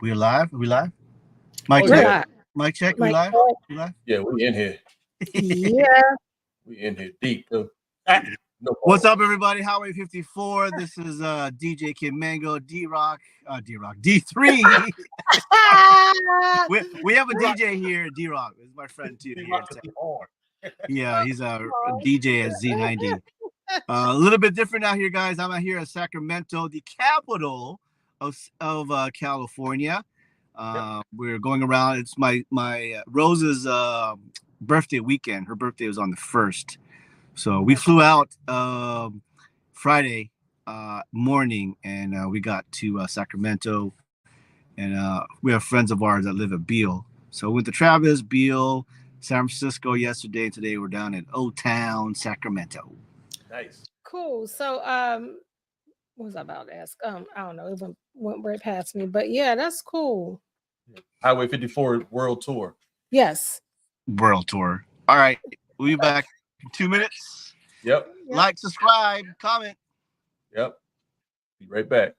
We live? We live? Mic check. Mic check. We live? We live? Yeah, we in here. Yeah. We in here deep too. What's up, everybody? Highway 54. This is DJ Kid Mango, D-Rock, D3. we have a DJ here, D-Rock. This is my friend too. Yeah, he's a DJ at Z90. A little bit different out here, guys. I'm out here at Sacramento, the capital of California. We're going around. It's my Rose's birthday weekend. Her birthday was on the 1st. So we flew out Friday morning, and we got to Sacramento. And we have friends of ours that live at Beale. So we went to Travis, Beale, San Francisco yesterday. And today we're down in Old Town, Sacramento. Nice. Cool. So what was I about to ask? I don't know. It went right past me. But yeah, that's cool. Highway 54 World Tour. Yes. World Tour. All right. We'll be back in 2 minutes. Yep. Like, subscribe, comment. Yep. Be right back.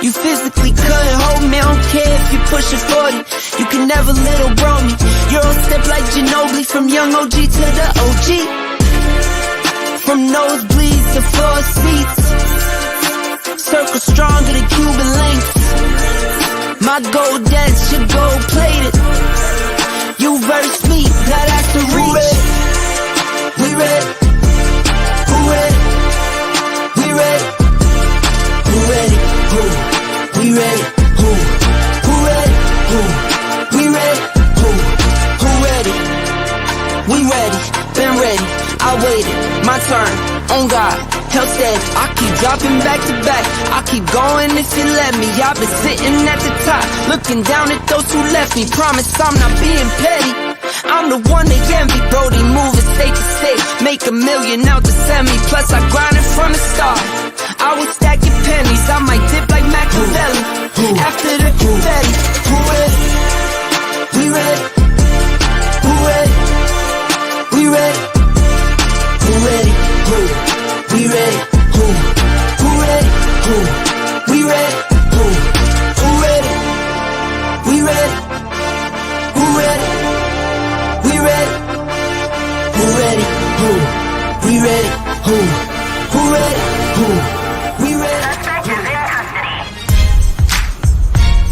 You physically couldn't hold me, I don't care if you pushing 40. You can never little bro me. Euro step like Ginobili, from young OG to the OG. From nosebleeds to floor seats, circle stronger than Cuban links. My gold dance, your gold plated. You verse me, now that's the reach. We ready? Who ready? We ready? Who ready? Who? We ready? Who? Who ready? Who? We ready? Who? Who ready? We ready. Been ready. I waited. My turn. On God. Hell steady. I keep dropping back to back. I keep going if you let me. I've been sitting at the top, looking down at those who left me. Promise I'm not being petty. I'm the one they envy. Brody moving state to state, make $1 million out the semi. Plus I grinded from the start. I was stacking pennies, I might dip like Machiavelli. After the confetti, who ready? We ready? Who ready? We ready? Who ready? Who? We ready? Who? Who ready? Who? We ready? Who? Who ready? We ready? Who ready? We ready? Who ready? Who? We ready? Who? Who ready? Who? We ready?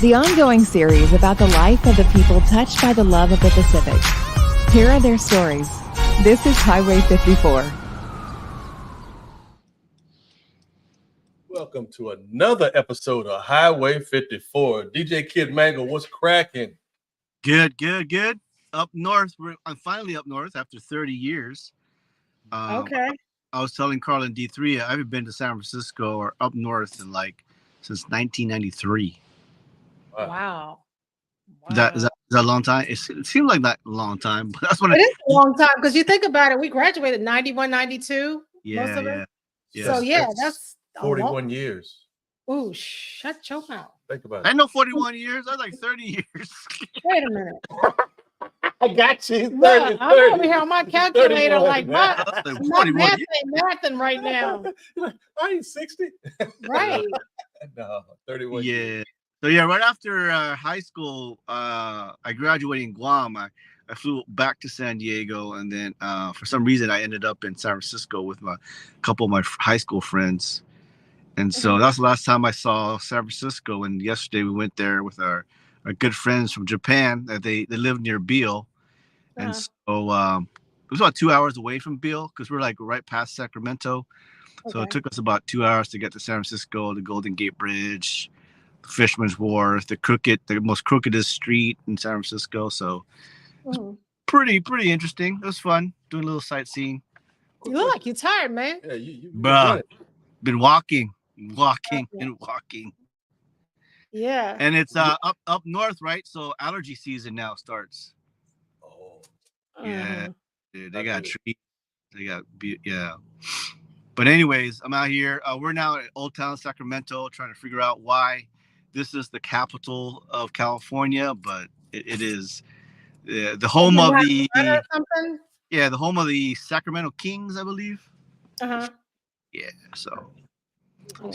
The ongoing series about the life of the people touched by the love of the Pacific. Here are their stories. This is Highway 54. Welcome to another episode of Highway 54. DJ Kid Mango, what's cracking? Good. Up north. I'm finally up north after 30 years. Okay. I was telling Carl and D3, I haven't been to San Francisco or up north since 1993. Wow. Is that a long time? It seemed like that a long time, but that's when it is a long time because you think about it. We graduated 91, 92. Yeah, most of yeah. it. So yeah, that's 41 years. Ooh, shut your mouth. Think about it. I know 41 years. That's like 30 years. Wait a minute. I got you. 30, Look, I'm over here on my calculator, like my math ain't mathing right now. I ain't 60. Right. No, 31 Yeah. years. So yeah, right after high school, I graduated in Guam. I flew back to San Diego, and then for some reason I ended up in San Francisco with a couple of my high school friends. And so that's the last time I saw San Francisco. And yesterday we went there with our good friends from Japan. That they live near Beale, and so it was about 2 hours away from Beale because we're like right past Sacramento. So it took us about 2 hours to get to San Francisco, the Golden Gate Bridge, the Fisherman's Wharf, the most crookedest street in San Francisco. So pretty interesting. It was fun doing a little sightseeing. You look like you're tired, man. Yeah, you been walking. Yeah. And it's up north, right? So allergy season now starts. Oh. Yeah. Dude, they got trees. They got But anyways, I'm out here. We're now at Old Town Sacramento trying to figure out why this is the capital of California, but it is the home of the the home of the Sacramento Kings, I believe. Yeah. So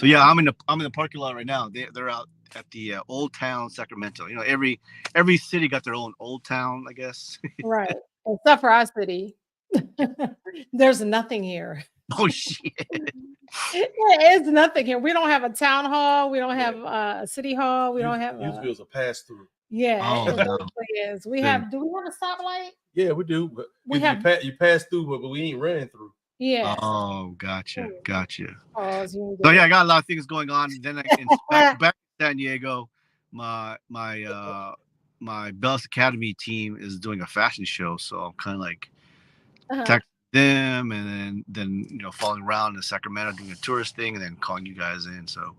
yeah, I'm in the parking lot right now. They're out at the Old Town Sacramento. You know, every city got their own Old Town, I guess. Right. Except for our city. There's nothing here. Oh shit. It's nothing here. We don't have a town hall. We don't have a city hall. We don't have Newsville's a pass through. Yeah, Oh, it no. really is. Do we have a stoplight? Yeah, we do. But you pass through, but we ain't running through. Yeah. Oh, gotcha. Oh, So yeah, I got a lot of things going on. Then back to San Diego, my Bellis Academy team is doing a fashion show, so I'm kind of like texting them, and then following around in Sacramento doing a tourist thing, and then calling you guys in. So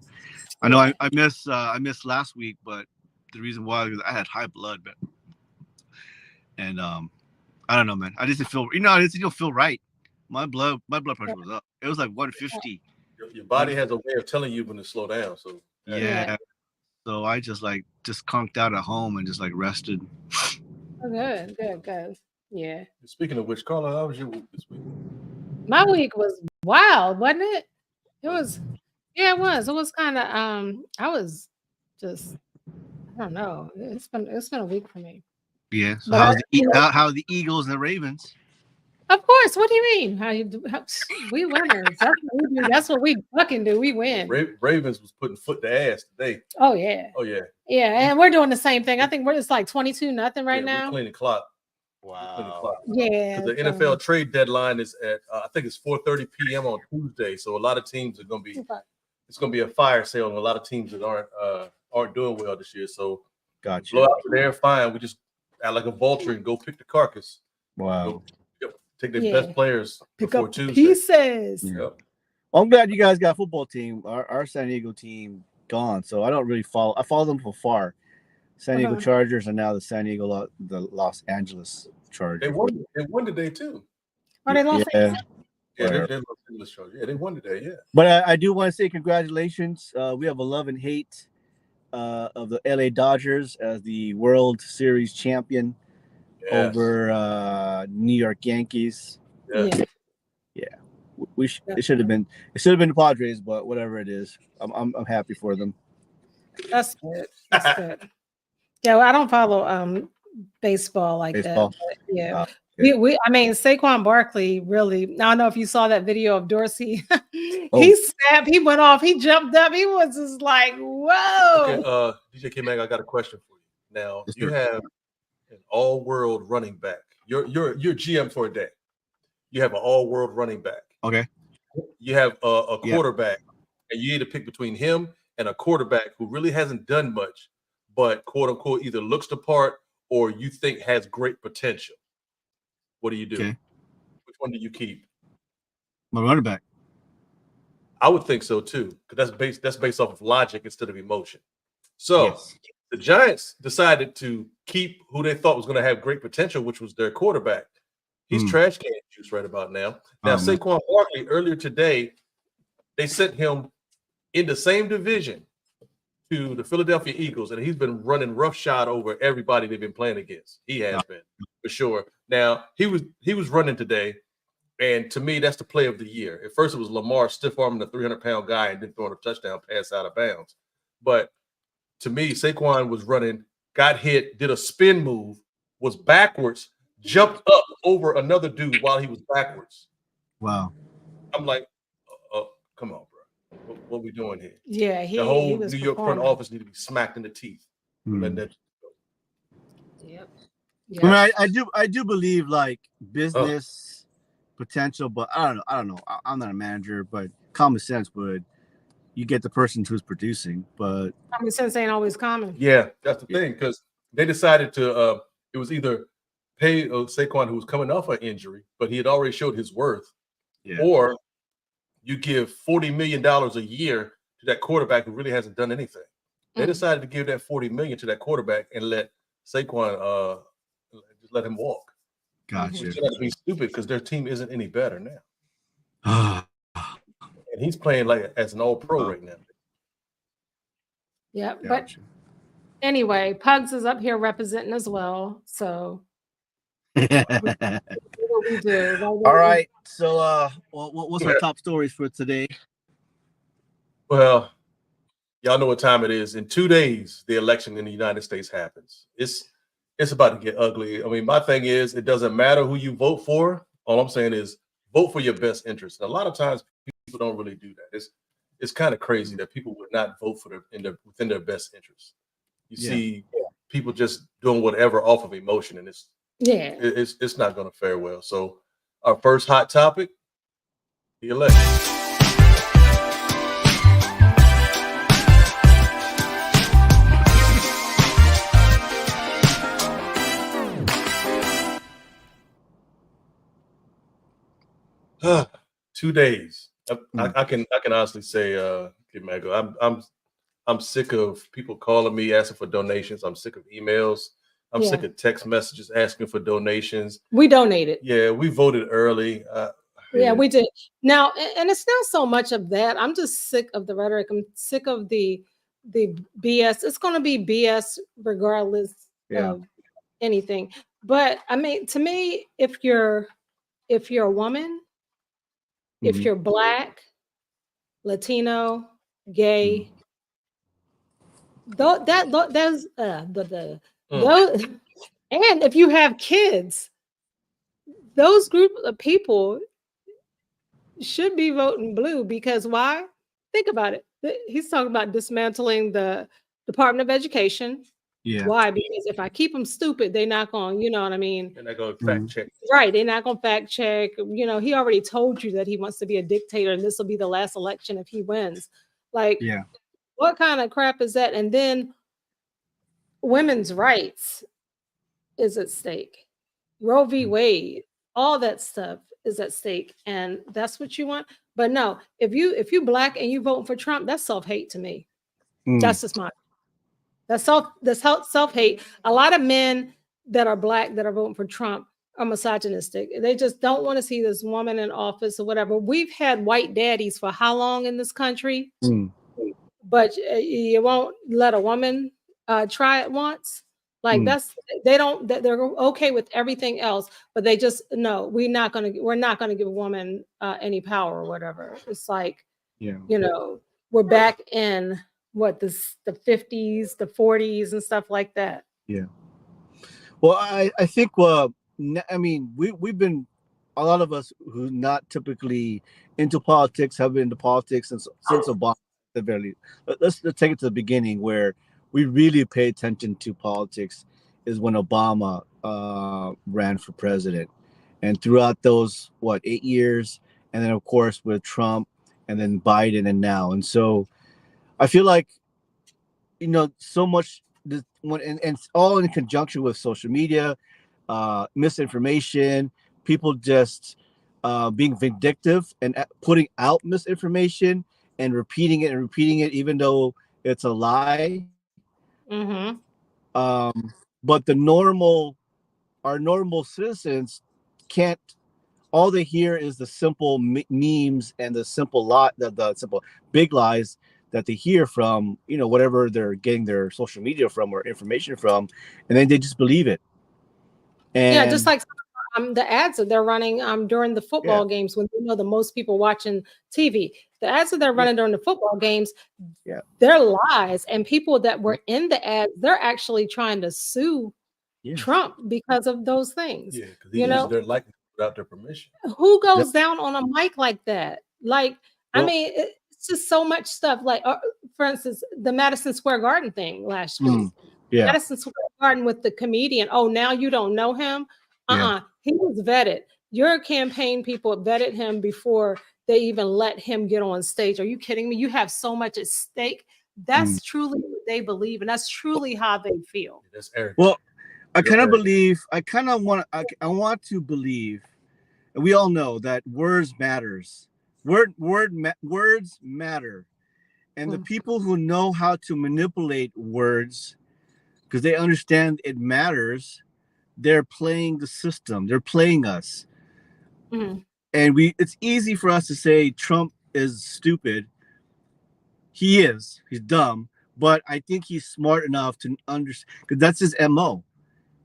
I know I missed last week, but the reason why is I had high blood, and I don't know, man. I just didn't feel it didn't feel right. My blood pressure was up. It was like 150. Your body has a way of telling you when to slow down. So yeah. So I just conked out at home and just like rested. Oh, good. Yeah. Speaking of which, Carla, how was your week this week? My week was wild, wasn't it? It was. Yeah, it was. It was kind of. I was just. I don't know. It's been a week for me. Yeah. So how's the Eagles and the Ravens? Of course. What do you mean? We winners. That's what we do. That's what we fucking do. We win. Ravens was putting foot to ass today. Oh yeah. Yeah, and we're doing the same thing. I think it's like 22-0 right now. We're cleaning the clock. Wow. Yeah. The NFL trade deadline is at I think it's 4:30 p.m. on Tuesday. So a lot of teams are going to be. It's going to be a fire sale, and a lot of teams that aren't doing well this year. So gotcha. Blow out there, fine. We just act like a vulture and go pick the carcass. Wow. Take the best players before Tuesday. Pieces. Yeah. Well, I'm glad you guys got a football team. Our San Diego team gone, so I don't really follow. I follow them from afar. San Diego Chargers are now the Los Angeles Chargers. They won today too. Oh, they lost. Yeah, they Los Angeles Chargers. Yeah, they won today. Yeah. But I do want to say congratulations. We have a love and hate of the LA Dodgers as the World Series champion over New York Yankees. Yeah. It should have been the Padres, but whatever it is, I'm happy for them. That's good. That's good. Yeah, well, I don't follow baseball like that. But yeah. I mean, Saquon Barkley really. I don't know if you saw that video of Dorsey. He snapped. He went off. He jumped up. He was just like, "Whoa!" Okay, DJ K-Mag, I got a question for you. Now you have an all-world running back. You're GM for a day. You have an all-world running back. Okay. You have a quarterback, and you need to pick between him and a quarterback who really hasn't done much, but quote unquote either looks the part or you think has great potential. What do you do? Okay. Which one do you keep? My running back. I would think so too, because that's based off of logic instead of emotion. So the Giants decided to keep who they thought was going to have great potential, which was their quarterback. He's trash can juice right about now. Now, Saquon Barkley, earlier today, they sent him in the same division to the Philadelphia Eagles, and he's been running roughshod over everybody they've been playing against. He has been, for sure. Now, he was running today, and to me, that's the play of the year. At first, it was Lamar stiff-arming the 300-pound guy and then throwing a touchdown pass out of bounds. But to me, Saquon was running, got hit, did a spin move, was backwards, jumped up over another dude while he was backwards. Wow. I'm like, come on, bro. What are we doing here? Yeah, The whole he was New York front office need to be smacked in the teeth. Yep. I mean, I do believe like business potential, but I don't know. I'm not a manager, but common sense would you get the person who's producing, but common sense ain't always common. Yeah, that's the thing, because they decided to it was either pay Saquon, who was coming off an injury, but he had already showed his worth, or you give $40 million a year to that quarterback who really hasn't done anything. They decided to give that $40 million to that quarterback and let Saquon just let him walk. Gotcha. Which is be stupid because their team isn't any better now. And he's playing like as an all-pro right now. Yeah, but anyway, Pugs is up here representing as well. So what we do. All right. So what's our top stories for today? Well, y'all know what time it is. In 2 days, the election in the United States happens. It's about to get ugly. I mean, my thing is, it doesn't matter who you vote for. All I'm saying is vote for your best interest. And a lot of times people don't really do that. It's kind of crazy that people would not vote for within their best interest. You see people just doing whatever off of emotion, and it's not going to fare well. So our first hot topic, the election. Uh, 2 days. I can honestly say, I'm sick of people calling me asking for donations. I'm sick of emails. I'm sick of text messages asking for donations. We donated. Yeah, we voted early. Yeah, we did. Now, and it's not so much of that. I'm just sick of the rhetoric. I'm sick of the BS. It's going to be BS regardless of anything. But I mean, to me, if you're a woman, if you're Black, Latino, gay, those, and if you have kids, those group of people should be voting blue. Because why? Think about it. He's talking about dismantling the Department of Education. Yeah. Why? Because if I keep them stupid, they're not going, you know what I mean? They're not going to fact check. Right. They're not going to fact check. You know, he already told you that he wants to be a dictator and this will be the last election if he wins. Like, what kind of crap is that? And then women's rights is at stake. Roe v. Wade, all that stuff is at stake. And that's what you want. But no, if you Black and you voting for Trump, that's self-hate to me. That's just my That's self-hate. A lot of men that are Black that are voting for Trump are misogynistic. They just don't want to see this woman in office or whatever. We've had white daddies for how long in this country? But you won't let a woman try it once. Like they're okay with everything else, but they just no. We're not gonna give a woman any power or whatever. It's like you know, we're back in the 50s, the 40s, and stuff like that. Yeah. Well, I think I mean we've been, a lot of us who not typically into politics have been into politics since Obama. At the very least. Let's take it to the beginning where we really pay attention to politics is when Obama ran for president, and throughout those 8 years, and then of course with Trump, and then Biden, and now, and so I feel like so much and all in conjunction with social media, misinformation, people just being vindictive and putting out misinformation and repeating it even though it's a lie. But our normal citizens can't. All they hear is the simple memes and the simple the simple big lies that they hear from whatever they're getting their social media from or information from, and then they just believe it. And just like the ads that they're running during the football games, when the most people watching TV, the ads that they're running during the football games, they're lies, and people that were in the ads, they're actually trying to sue Trump because of those things. Yeah, because he uses their likeness without their permission. Who goes down on a mic like that? Like, Well, I mean, it's just so much stuff. Like, for instance, the Madison Square Garden thing last week. Madison Square Garden with the comedian. Oh, now you don't know him? He was vetted. Your campaign people vetted him before they even let him get on stage. Are you kidding me? You have so much at stake. That's truly what they believe, and that's truly how they feel. That's arrogant. Well, I kind of believe. I want to believe. And we all know that words matters. Words matter, and the people who know how to manipulate words, because they understand it matters, they're playing the system. They're playing us. And it's easy for us to say Trump is stupid. He is. He's dumb. But I think he's smart enough to understand, because that's his MO.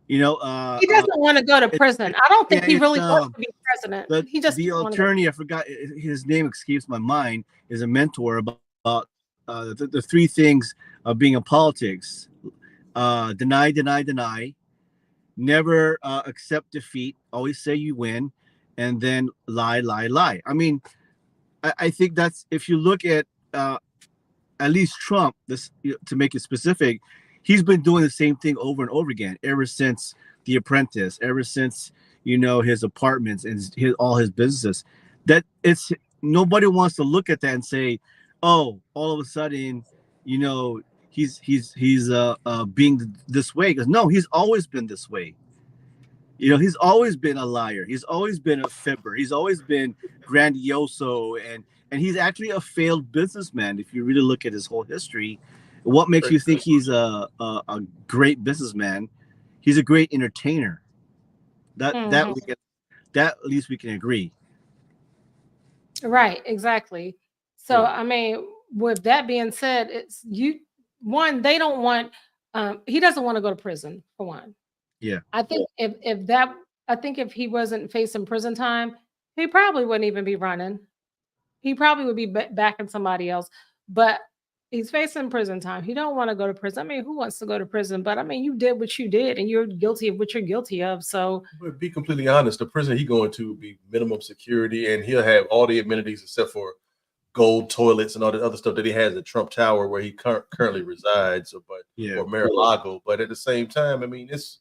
You know, he doesn't want to go to prison. I don't think he really wants to be president. He just the attorney, I forgot his name, escapes my mind, is a mentor about the three things of being in politics: deny, deny, deny, never accept defeat, always say you win, and then lie, lie, lie. I mean, I think that's, if you look at least Trump, this, to make it specific, he's been doing the same thing over and over again ever since The Apprentice, ever since, his apartments and all his businesses. That it's, nobody wants to look at that and say, oh, all of a sudden, he's being this way. Because no, he's always been this way. He's always been a liar. He's always been a fibber. He's always been grandioso, and he's actually a failed businessman. If you really look at his whole history, what makes you think he's a great businessman? He's a great entertainer. That at least we can agree. Right, exactly. So I mean, with that being said, it's they don't want he doesn't want to go to prison, for one. Yeah. I think if he wasn't facing prison time, he probably wouldn't even be running. He probably would be backing somebody else. But he's facing prison time. He don't want to go to prison. I mean, who wants to go to prison? But I mean, you did what you did, and you're guilty of what you're guilty of. So, but be completely honest, the prison he going to will be minimum security, and he'll have all the amenities except for gold toilets and all the other stuff that he has at Trump Tower, where he currently resides, or Mar-a-Lago. But at the same time, I mean, it's,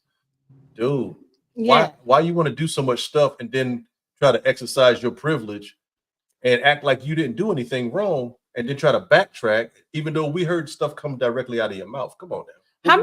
dude, why you want to do so much stuff and then try to exercise your privilege and act like you didn't do anything wrong, and then try to backtrack, even though we heard stuff come directly out of your mouth? Come on now. How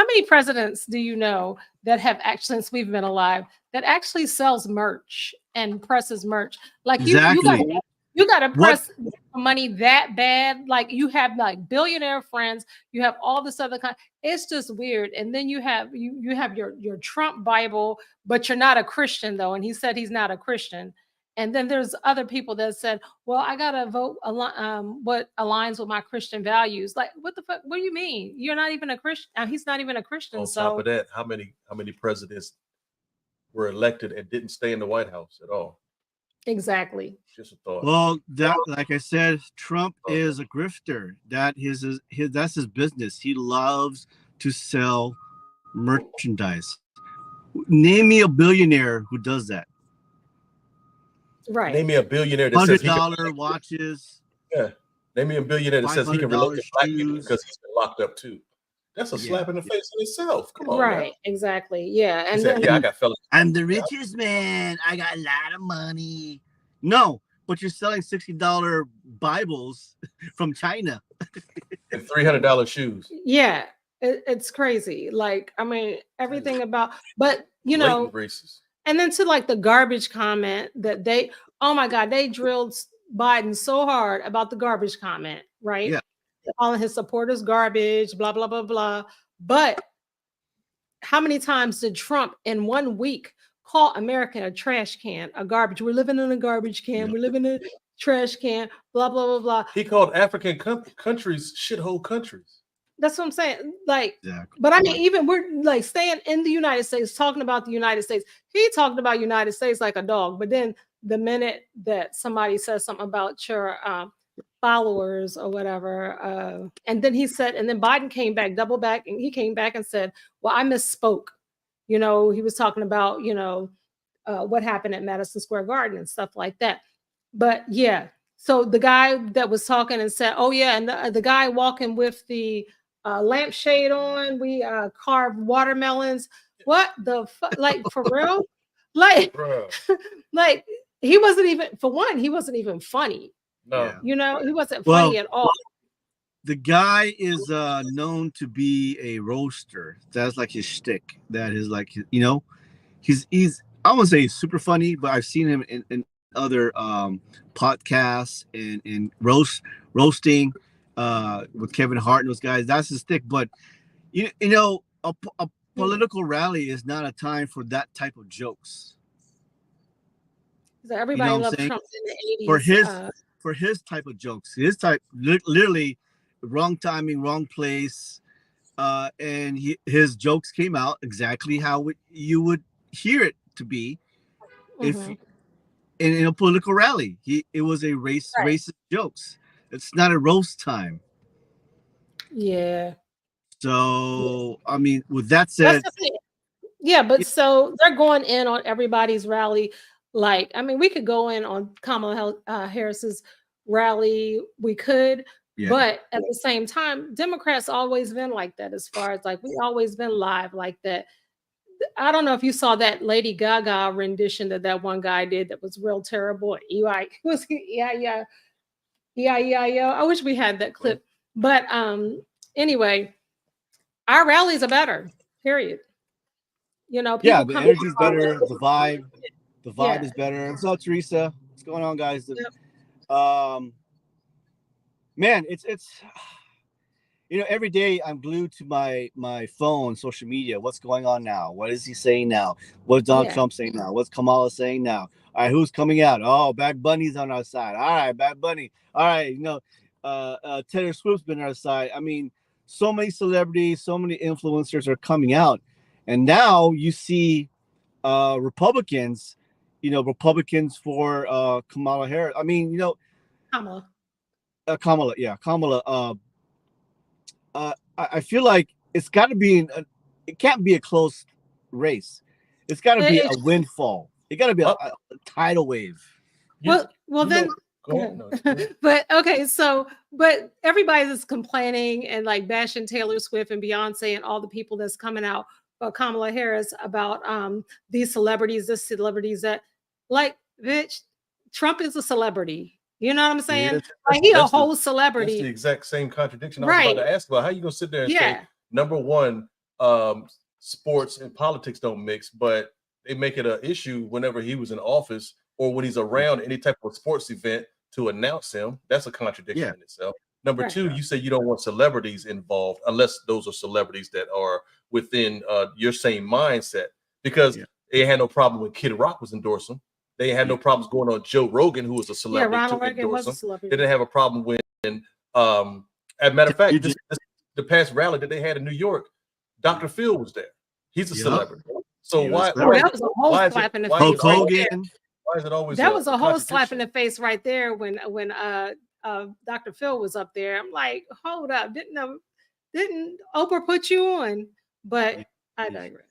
many presidents do you know that have actually, since we've been alive, that actually sells merch and presses merch? Like exactly. you got to press money that bad. Like you have like billionaire friends, you have all this other kind. It's just weird. And then you have your Trump Bible, but you're not a Christian though. And he said he's not a Christian. And then there's other people that said, well, I got to vote what aligns with my Christian values. Like, what the fuck? What do you mean? You're not even a Christian. He's not even a Christian. On top of that, how many presidents were elected and didn't stay in the White House at all? Exactly. Just a thought. Well, like I said, Trump is a grifter. That's his business. He loves to sell merchandise. Name me a billionaire who does that. Right. Name me a billionaire that says $100 watches. Yeah. Name me a billionaire that says he can relate to black people because he's been locked up too. That's a slap in the face in itself. Come on. Right. Man. Exactly. Yeah. And then, I got fellas. I'm the richest man. I got a lot of money. No, but you're selling $60 Bibles from China. And $300 shoes. Yeah. It's crazy. Like, I mean, everything about, but racist. And then to like the garbage comment that oh my God, they drilled Biden so hard about the garbage comment, right? Yeah. Calling his supporters garbage, blah, blah, blah, blah. But how many times did Trump in 1 week call America a trash can, a garbage? We're living in a garbage can. Yeah. We're living in a trash can, blah, blah, blah, blah. He called African countries shithole countries. That's what I'm saying. Like, exactly. But I mean, even we're like staying in the United States, talking about the United States. He talked about United States like a dog. But then the minute that somebody says something about your followers or whatever, and then Biden came back, double back, and he came back and said, well, I misspoke. You know, he was talking about, you know, what happened at Madison Square Garden and stuff like that. But yeah, so the guy that was talking and said, "Oh yeah," and the guy walking with the lampshade on, we carved watermelons. What the fuck? Like for real? Like, like he wasn't even, for one, he wasn't even funny. No, you know, he wasn't funny at all. The guy is known to be a roaster. That's like his shtick. That is like, you know, he's I won't say he's super funny, but I've seen him in other podcasts and roasting with Kevin Hart and those guys. That's his stick. But you know, a political rally is not a time for that type of jokes. So everybody you know loved Trump in the 80s. For his type of jokes, his type literally wrong timing, wrong place, and his jokes came out exactly how you would hear it to be if in a political rally. It was a racist jokes. It's not a roast time. Yeah. So I mean, with that said, yeah, but so they're going in on everybody's rally. Like, I mean, we could go in on Kamala Harris's rally. We could, but at the same time, Democrats always been like that. As far as like, we always been live like that. I don't know if you saw that Lady Gaga rendition that one guy did that was real terrible. I wish we had that clip. But anyway, our rallies are better, period. You know, the energy's better, the vibe is better. What's up, Teresa? What's going on, guys? Man, it's you know, every day I'm glued to my phone, social media. What's going on now? What is he saying now? What's Donald Trump saying now? What's Kamala saying now? All right, who's coming out? Oh, Bad Bunny's on our side. All right, Bad Bunny. All right, you know, Taylor Swift's been on our side. I mean, so many celebrities, so many influencers are coming out, and now you see Republicans, you know, Republicans for Kamala Harris. I mean, you know, Kamala. I feel like it's got to be it can't be a close race. It's got to be a windfall. It got to be a tidal wave. Well, then. But okay, so but everybody is complaining and like bashing Taylor Swift and Beyonce and all the people that's coming out about Kamala Harris about these celebrities, that like, bitch, Trump is a celebrity. You know what I'm saying? Like, he's a whole celebrity. That's the exact same contradiction I was about to ask about. How you gonna sit there and say, number one, sports and politics don't mix, but they make it an issue whenever he was in office or when he's around any type of sports event to announce him? That's a contradiction in itself. Number two, you say you don't want celebrities involved unless those are celebrities that are within your same mindset, because they had no problem when Kid Rock was endorsing. They had no problems going on Joe Rogan, who was a celebrity, to endorse him. They didn't have a problem when, as a matter of fact, the past rally that they had in New York, Dr. Phil was there. He's a celebrity. So why that was a whole slap in the face. Hogan. Why is it always that was a whole slap in the face right there when Dr. Phil was up there. I'm like, hold up, didn't Oprah put you on? But I digress.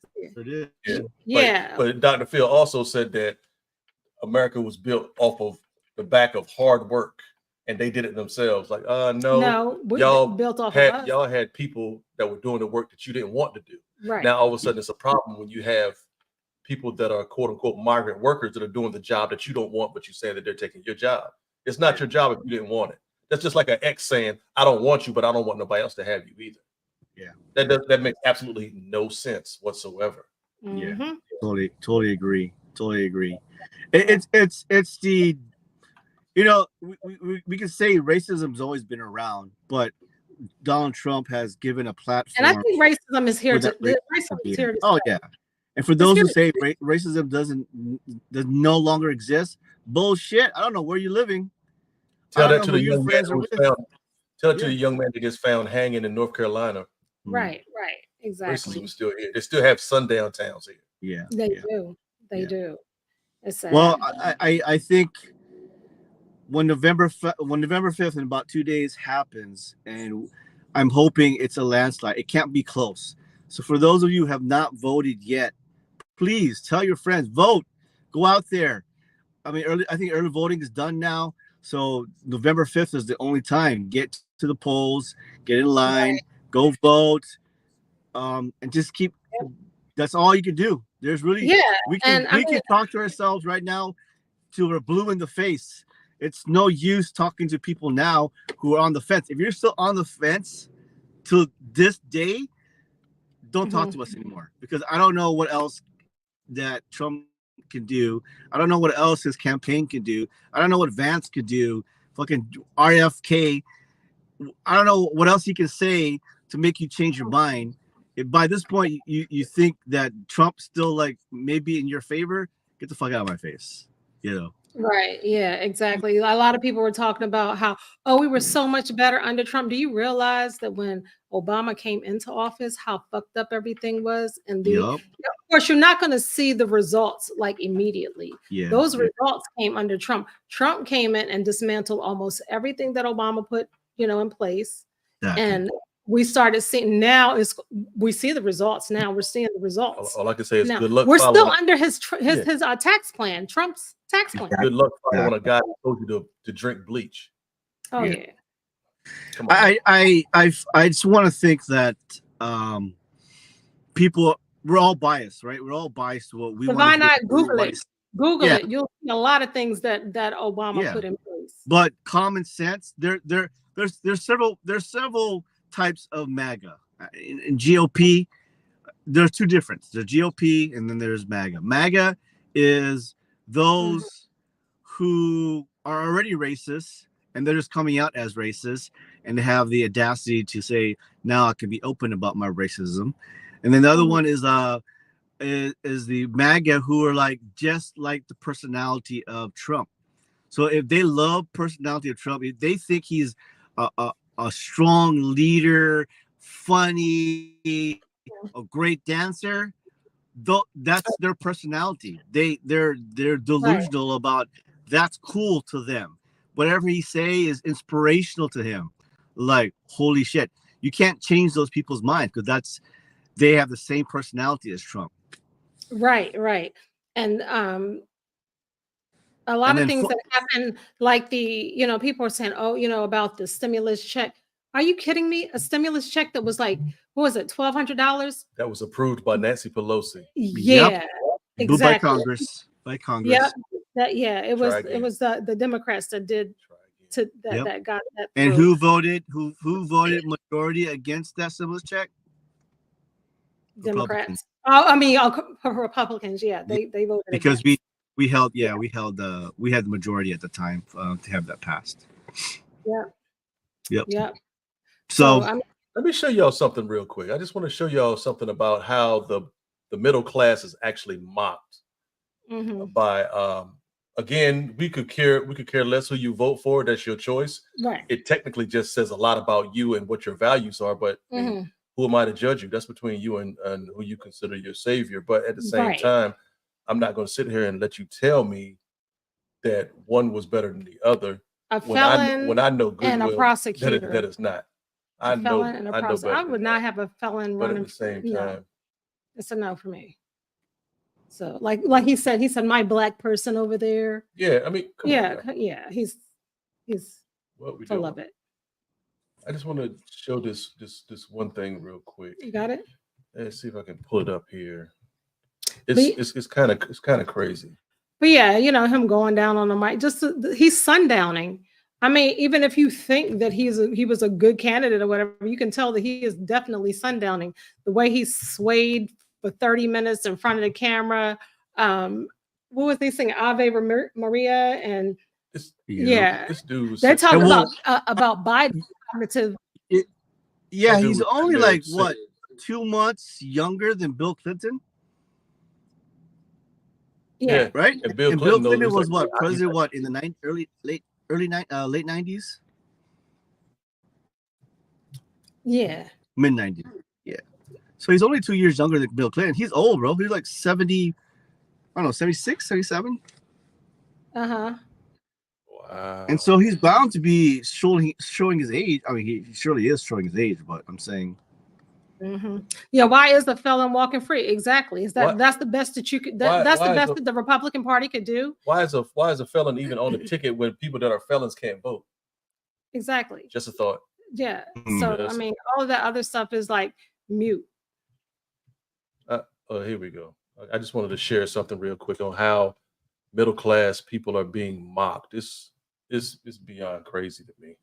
But Dr. Phil also said that America was built off of the back of hard work, and they did it themselves. Like, no, y'all built off had, of us. y'all had people that were doing the work that you didn't want to do. Right. Now all of a sudden it's a problem when you have people that are quote unquote migrant workers that are doing the job that you don't want, but you say that they're taking your job. It's not your job if you didn't want it. That's just like an ex saying, I don't want you, but I don't want nobody else to have you either. Yeah. That makes absolutely no sense whatsoever. Mm-hmm. Yeah. Totally agree. It's the, you know, we can say racism's always been around, but Donald Trump has given a platform. And I think racism is here to Oh yeah. And for those who say racism does no longer exist, bullshit. I don't know where you're living. Tell that to the young man to the young man that gets found hanging in North Carolina. Right, exactly. Racism is still here. They still have sundown towns here. Yeah, they do. It's sad. Well, I think when November 5th in about 2 days happens, and I'm hoping it's a landslide. It can't be close. So for those of you who have not voted yet, please tell your friends, vote, go out there. I mean, I think early voting is done now. So November 5th is the only time. Get to the polls, get in line, go vote, and just keep. That's all you can do. There's really we can talk to ourselves right now till we're blue in the face. It's no use talking to people now who are on the fence. If you're still on the fence to this day, don't talk to us anymore, because I don't know what else that Trump can do. I don't know what else his campaign can do. I don't know what Vance could do. Fucking RFK. I don't know what else he can say to make you change your mind. If by this point you think that Trump's still like maybe in your favor, get the fuck out of my face. You know. Right. Yeah, exactly. A lot of people were talking about how, we were so much better under Trump. Do you realize that when Obama came into office, how fucked up everything was? And of course, you're not going to see the results like immediately. Those results came under Trump. Trump came in and dismantled almost everything that Obama put, in place. And we started seeing we see the results now. We're seeing the results. All I can say is now, good luck. We're still under his tax plan, Trump's tax plan. Good luck following a guy who told you to drink bleach. Oh yeah. Come on. I just want to think that people, we're all biased, right? We're all biased to what we want. Why not Google it? Google it. You'll see a lot of things that Obama put in place. But common sense, there's several types of MAGA. In GOP, there's two differences. There's GOP and then there's MAGA. MAGA is those who are already racist and they're just coming out as racist and they have the audacity to say, now I can be open about my racism. And then the other one is the MAGA who are like just like the personality of Trump. So if they love personality of Trump, if they think he's a strong leader, funny, a great dancer, that's their personality. They're delusional about that's cool to them. Whatever he say is inspirational to him. Like, holy shit. You can't change those people's minds because they have the same personality as Trump. Right. And a lot of things that happen, like people are saying, about the stimulus check. Are you kidding me? A stimulus check that was like, what was it, $1,200? That was approved by Nancy Pelosi. Yeah, exactly. By Congress. Yep. It was the Democrats that did that got that. And who voted majority against that stimulus check? Democrats. Republicans. Yeah, they voted because against. we had the majority at the time to have that passed. Yep. So let me show y'all something real quick. I just want to show y'all something about how the middle class is actually mocked by again, we could care less who you vote for. That's your choice. Right. It technically just says a lot about you and what your values are, but who am I to judge you? That's between you and who you consider your savior. But at the same time, I'm not going to sit here and let you tell me that one was better than the other. A felon when I know good and a prosecutor. That is not. I would not have a felon running. But at the same time, it's a no for me. So like he said, my black person over there. Yeah, I mean, he's full of it. I just want to show this one thing real quick. You got it? Let's see if I can pull it up here. It's kind of crazy. But yeah, him going down on the mic, he's sundowning. I mean, even if you think that he was a good candidate or whatever, you can tell that he is definitely sundowning. The way he swayed for 30 minutes in front of the camera. What was they saying? Ave Maria and this dude was. They're talking about Biden. He's only like 2 months younger than Bill Clinton. Yeah. Right. And Bill Clinton was what president? What in the late 90s? Yeah. Mid 90s. Yeah. So he's only 2 years younger than Bill Clinton. He's old, bro. He's like 70. I don't know, 76, 77. Wow. And so he's bound to be showing his age. I mean, he surely is showing his age, but I'm saying. Yeah, why is a felon walking free? Exactly. Is that that's the best that you could? That's the best that the Republican Party could do. Why is a felon even on the ticket when people that are felons can't vote? Exactly. Just a thought. Yeah. So I mean, all of that other stuff is like mute. Here we go. I just wanted to share something real quick on how middle class people are being mocked. It's beyond crazy to me.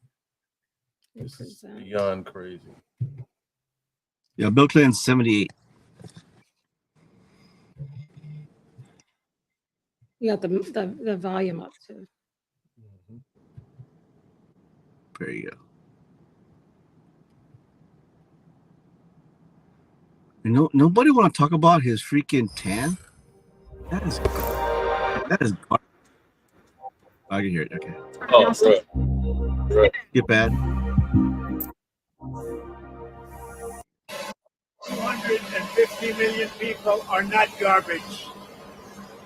It's beyond crazy. Yeah, Bill Clinton's 78. You got the volume up too. There you go. Nobody want to talk about his freaking tan. That is garbage. I can hear it. Okay. Oh, right. Get bad. 250 million people are not garbage.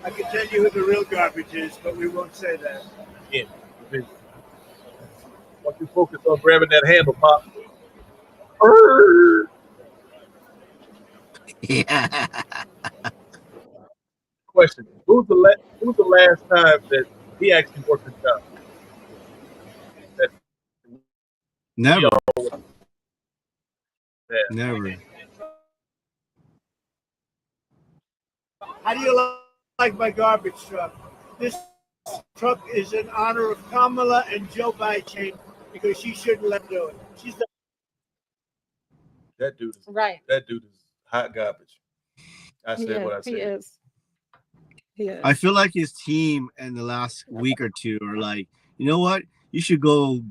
I can tell you who the real garbage is, but we won't say that. Yeah. Once you focus on grabbing that handle, Pop. Yeah. Question: Who's the last time that he actually worked his job? Never. Never. How do you like my garbage truck? This truck is in honor of Kamala and Joe Biden because she shouldn't let do it. That dude is right. That dude is hot garbage. I said what I said. He is. He is. I feel like his team in the last week or two are like, you know what? You should go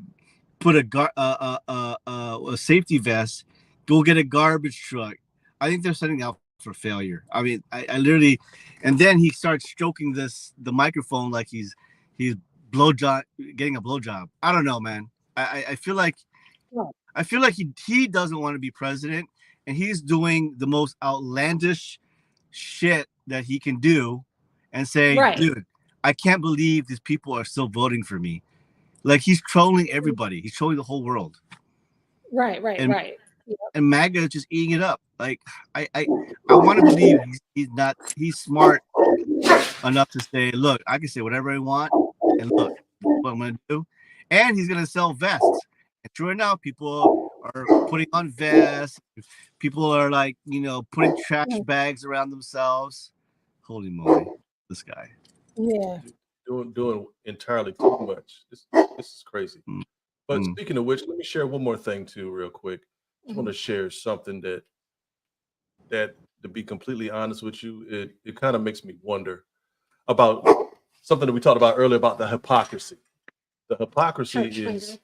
put a safety vest. Go get a garbage truck. I think they're setting out for failure. I mean, I literally, and then he starts stroking the microphone like he's getting a blowjob. I don't know, man. I feel like he doesn't want to be president, and he's doing the most outlandish shit that he can do, and say, dude, I can't believe these people are still voting for me. Like, he's trolling everybody. He's trolling the whole world. Right. And MAGA is just eating it up. Like, I want to believe he's smart enough to say, look, I can say whatever I want, and look what I'm gonna do. And he's gonna sell vests. And sure enough, people are putting on vests. People are like, putting trash bags around themselves. Holy moly, this guy. Yeah. Doing entirely too much. This is crazy. But speaking of which, let me share one more thing too, real quick. I just want to share something that to be completely honest with you, it kind of makes me wonder about something that we talked about earlier about the hypocrisy. The hypocrisy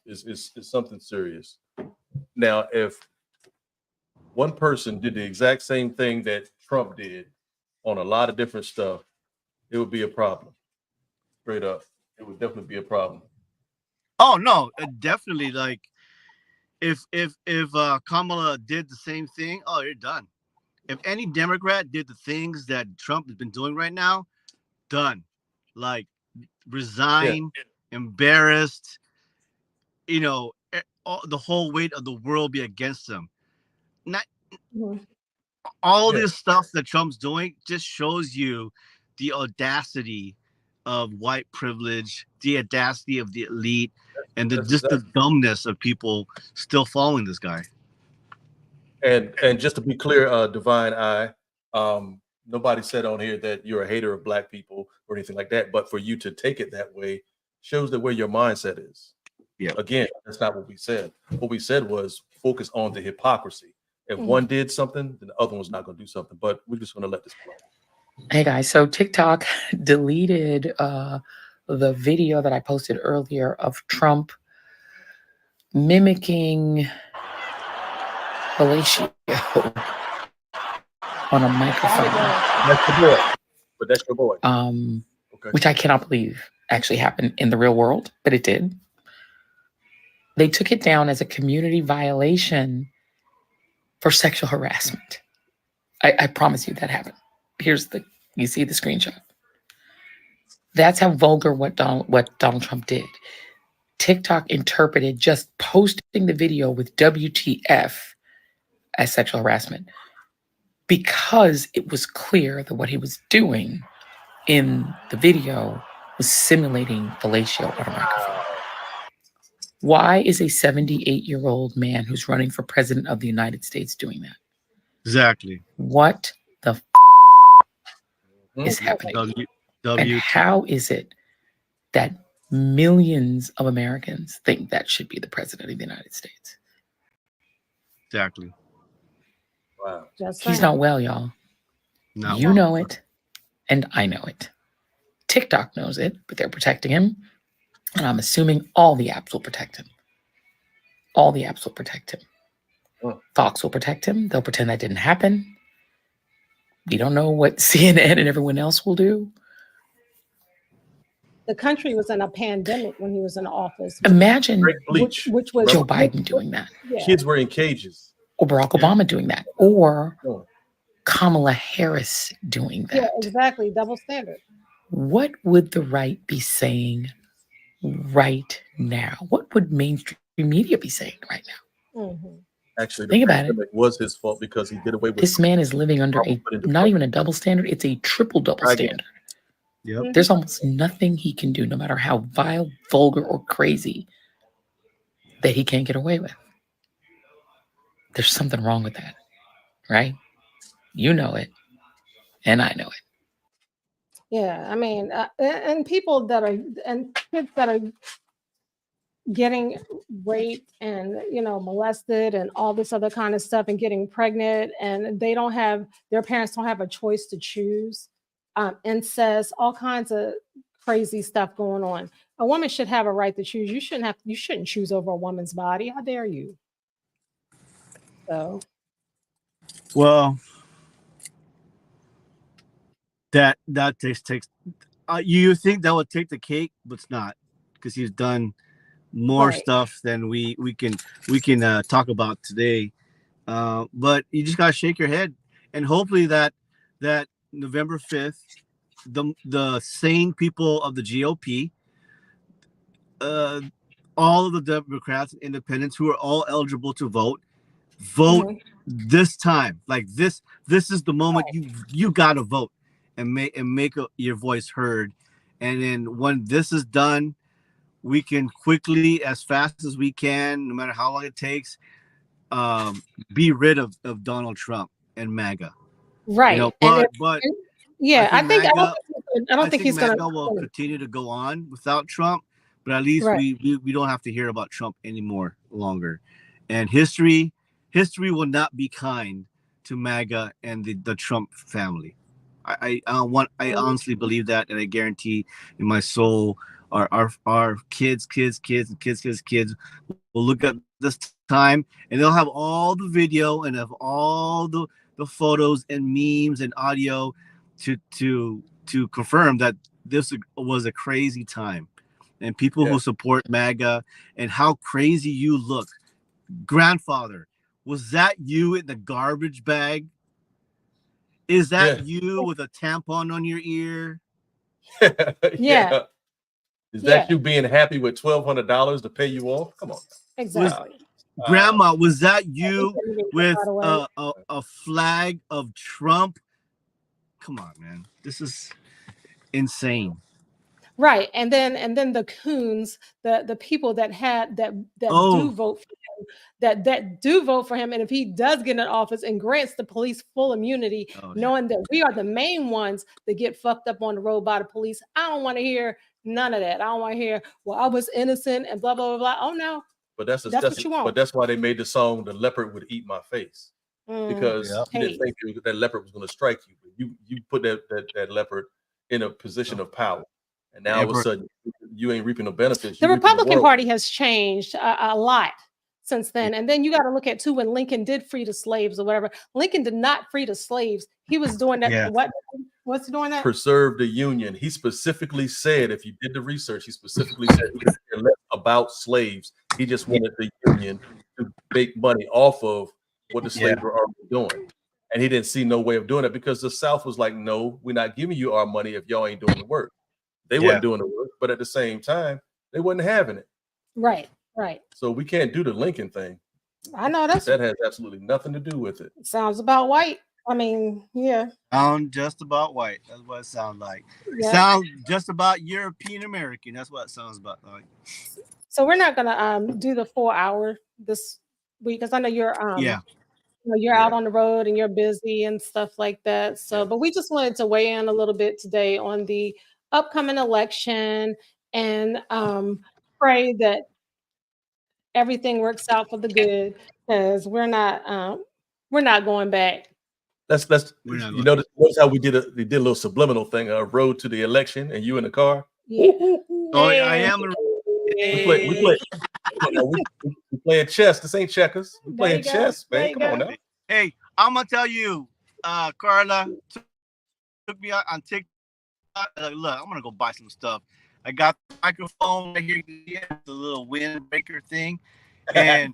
is something serious. Now, if one person did the exact same thing that Trump did on a lot of different stuff, it would be a problem. Straight up, it would definitely be a problem. Oh no, definitely. Like, if Kamala did the same thing, oh, you're done. If any Democrat did the things that Trump has been doing right now, done. Like, resign, embarrassed. The whole weight of the world be against them. All this stuff that Trump's doing just shows you the audacity of white privilege, the audacity of the elite, and the dumbness of people still following this guy. And just to be clear, Divine Eye, nobody said on here that you're a hater of black people or anything like that, but for you to take it that way shows that where your mindset is. Yeah. Again, that's not what we said. What we said was focus on the hypocrisy. If one did something, then the other one's not going to do something. But we're just going to let this play. Hey guys, so TikTok deleted the video that I posted earlier of Trump mimicking fellatio on a microphone. That's your boy. But that's your boy. Okay. Which I cannot believe actually happened in the real world, but it did. They took it down as a community violation for sexual harassment. I promise you that happened. You see the screenshot. That's how vulgar what Donald Trump did. TikTok interpreted just posting the video with WTF as sexual harassment because it was clear that what he was doing in the video was simulating fellatio on a microphone. Why is a 78-year-old man who's running for president of the United States doing that? Exactly. What the is happening? And how is it that millions of Americans think that should be the president of the United States? Exactly. Wow. He's not well, y'all. You know it, and I know it. TikTok knows it, but they're protecting him. And I'm assuming all the apps will protect him. All the apps will protect him. Fox will protect him. They'll pretend that didn't happen. You don't know what CNN and everyone else will do. The country was in a pandemic when he was in office. Imagine which was Joe Biden doing that. Yeah. Kids were in cages. Or Barack Obama doing that. Or Kamala Harris doing that. Yeah, exactly. Double standard. What would the right be saying right now? What would mainstream media be saying right now? Mm-hmm. Actually, think about it. It was his fault because he did away with this man is living under not even a double standard, it's a triple double standard. Yep. There's almost nothing he can do, no matter how vile, vulgar, or crazy, that he can't get away with. There's something wrong with that, right? You know it, and I know it. Yeah, I mean, and people that are, and kids that are getting raped and, you know, molested and all this other kind of stuff and getting pregnant, and they don't have, their parents don't have a choice to choose. Incest, all kinds of crazy stuff going on. A woman should have a right to choose. You shouldn't choose over a woman's body. How dare you? So, well, that takes. You think that would take the cake, but it's not, because he's done more stuff than we can talk about today. But you just gotta shake your head, and hopefully that November 5th, the sane people of the GOP, all of the Democrats and independents who are all eligible to vote this time. Like this is the moment you gotta vote and make your voice heard. And then when this is done, we can quickly, as fast as we can, no matter how long it takes, be rid of Donald Trump and MAGA. Right. You know, but yeah, I don't think he's MAGA gonna will continue to go on without Trump, but at least we don't have to hear about Trump anymore longer. And history will not be kind to MAGA and the Trump family. I honestly believe that, and I guarantee in my soul our kids will look at this time, and they'll have all the video and have all the photos and memes and audio to confirm that this was a crazy time. And people who support MAGA, and how crazy you look. Grandfather, was that you in the garbage bag? Is that you with a tampon on your ear? Yeah. Is that you being happy with $1,200 to pay you off? Come on. Exactly. Grandma, was that you with a flag of Trump? Come on, man. This is insane. Right. And then the coons, the people that do vote for him, that do vote for him. And if he does get in office and grants the police full immunity, knowing that we are the main ones that get fucked up on the road by the police, I don't want to hear none of that. I don't want to hear, well, I was innocent and blah, blah, blah, blah. Oh no. But that's what you want. But that's why they made the song "The Leopard Would Eat My Face," because you didn't think that leopard was going to strike you. You put that leopard in a position of power, and now all of a sudden you ain't reaping no benefits. The Republican Party has changed a lot since then. And then you got to look at too, when Lincoln did free the slaves or whatever. Lincoln did not free the slaves. He was doing that. Yeah. What's he doing that? Preserve the Union. He specifically said, if you did the research, he specifically said he didn't care less about slaves. He just wanted the Union to make money off of what the slaves were already doing. And he didn't see no way of doing it, because the South was like, no, we're not giving you our money if y'all ain't doing the work. They weren't doing the work, but at the same time, they wasn't having it. Right. Right. So we can't do the Lincoln thing. I know that's That has absolutely nothing to do with it. sounds about white. I mean, yeah. Sound just about white. That's what it sounds like. Yeah. Sound just about European American. That's what it sounds about like. So we're not gonna do the 4 hour this week because I know you're Yeah. you know, you're out on the road and you're busy and stuff like that. So, but we just wanted to weigh in a little bit today on the upcoming election and pray that everything works out for the good because we're not going back. Let's you notice how we did a little subliminal thing, a road to the election, and you in the car. Yeah. Oh, I am. We playing chess. This ain't checkers. We playing chess, man. Come on now. Hey, I'm gonna tell you, Carla took me out on TikTok. Like, look, I'm gonna go buy some stuff. I got the microphone right here, the little windbreaker thing, and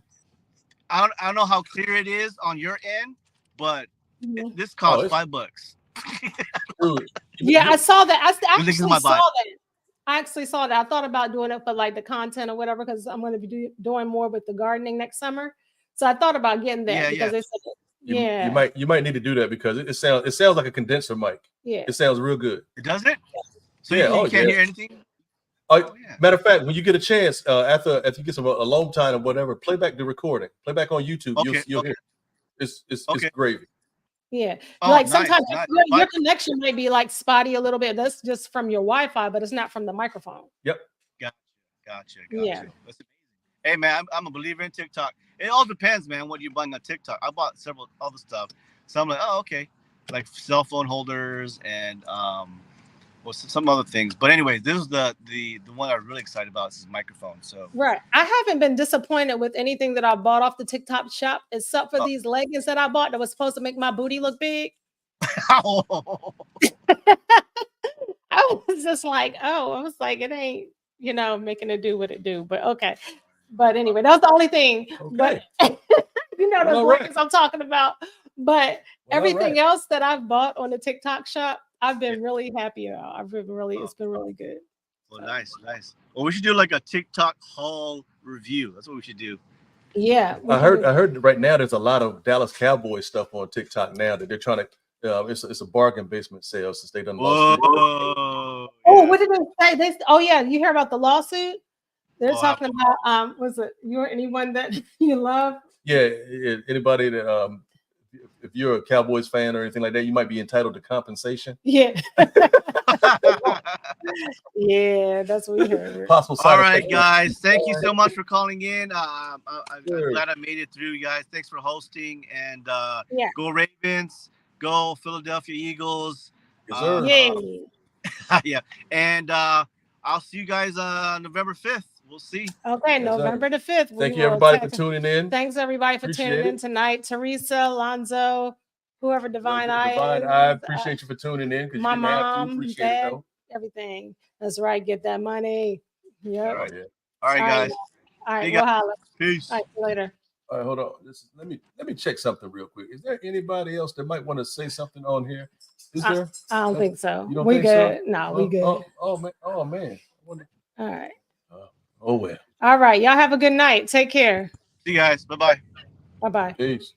I don't know how clear it is on your end, but this costs $5. Yeah, I saw that. I actually saw that. I actually saw that. I thought about doing it for like the content or whatever because I'm going to be doing more with the gardening next summer. So I thought about getting that because they said you might need to do that because it sounds like a condenser mic. Yeah, it sounds real good. It does it. So you can't hear anything. Matter of fact, when you get a chance, after you get some alone time or whatever, play back the recording. Play back on YouTube. You'll hear it. It's gravy. Yeah, like sometimes your connection may be like spotty a little bit. That's just from your Wi-Fi, but it's not from the microphone. Yep. Gotcha. Yeah. That's amazing. Hey man, I'm a believer in TikTok. It all depends, man, what you're buying on TikTok. I bought several other stuff. So I'm like, oh, okay. Like cell phone holders and some other things. But anyway, this is the one I'm really excited about. This is microphone. So right. I haven't been disappointed with anything that I bought off the TikTok shop, except for these leggings that I bought that was supposed to make my booty look big. I was just like, I was like, it ain't, making it do what it do. But okay. But anyway, that was the only thing. Okay. But those leggings I'm talking about. But everything else that I've bought on the TikTok shop, I've been really happy about. It's been really good. Well, nice. Well, we should do like a TikTok haul review. That's what we should do. Yeah. I heard right now there's a lot of Dallas Cowboys stuff on TikTok now that they're trying to it's a bargain basement sale since they done lost. What did they say? You hear about the lawsuit? They're talking about was it anyone that you love? Yeah, anybody that if you're a Cowboys fan or anything like that, you might be entitled to compensation. Yeah. Yeah, that's what we heard. Possible. All right, guys. Thank you so much for calling in. I'm glad I made it through, you guys. Thanks for hosting. And go Ravens. Go Philadelphia Eagles. Yes, sir. Yeah. And I'll see you guys November 5th. We'll see. Okay, November the 5th. Thank you, everybody, for tuning in. Thanks, everybody, for tuning in tonight. Teresa, Alonzo, whoever Divine Eye is. I appreciate you for tuning in. My mom, dad, everything. That's right. Get that money. Yep. All right, guys. All right, we'll holler. Peace. All right, see you later. All right, hold on. Let me check something real quick. Is there anybody else that might want to say something on here? Is there? I don't think so. You don't we think good. So? No, we good. Oh man. All right. Oh well. All right. Y'all have a good night. Take care. See you guys. Bye-bye. Bye-bye. Peace.